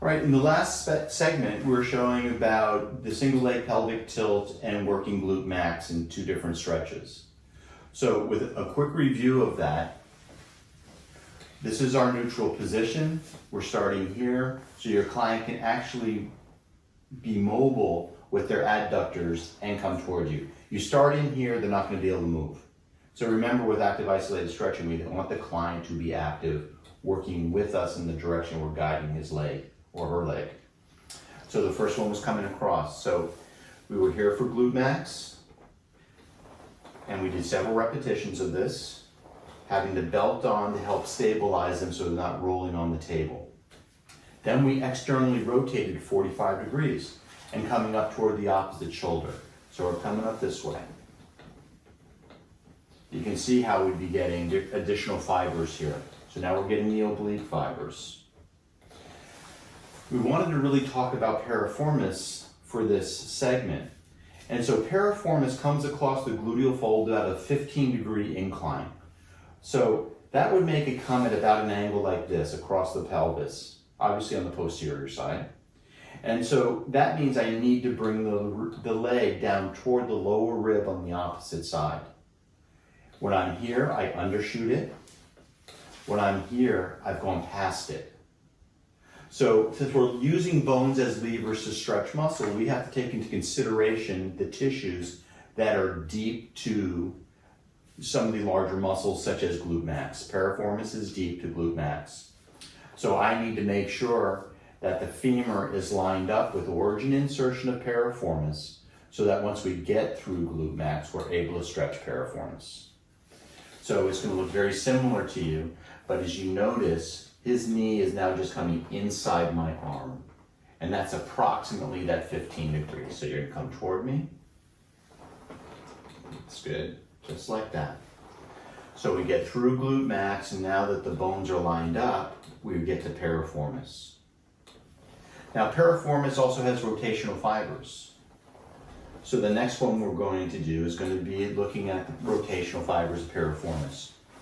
All right, in the last segment, we were showing about the single leg pelvic tilt and working glute max in two different stretches. So with a quick review of that, this is our neutral position. We're starting here, so your client can actually be mobile with their adductors and come toward you. You start in here, they're not going to be able to move. So remember, with active isolated stretching, we want the client to be active, working with us in the direction we're guiding his leg or her leg. So the first one was coming across. So we were here for glute max, and we did several repetitions of this, having the belt on to help stabilize them so they're not rolling on the table. Then we externally rotated 45 degrees and coming up toward the opposite shoulder. So we're coming up this way. You can see how we'd be getting additional fibers here. So now we're getting the oblique fibers. We wanted to really talk about piriformis for this segment. And so piriformis comes across the gluteal fold at a 15-degree incline. So that would make it come at about an angle like this across the pelvis, obviously on the posterior side. And so that means I need to bring the leg down toward the lower rib on the opposite side. When I'm here, I undershoot it. When I'm here, I've gone past it. So since we're using bones as levers to stretch muscle, we have to take into consideration the tissues that are deep to some of the larger muscles, such as glute max. Piriformis is deep to glute max. So I need to make sure that the femur is lined up with origin insertion of piriformis, so that once we get through glute max, we're able to stretch piriformis. So it's going to look very similar to you, but as you notice, his knee is now just coming inside my arm, and that's approximately that 15 degrees. So you're going to come toward me. That's good. Just like that. So we get through glute max, and now that the bones are lined up, we get to piriformis. Now piriformis also has rotational fibers. So the next one we're going to do is going to be looking at the rotational fibers of piriformis.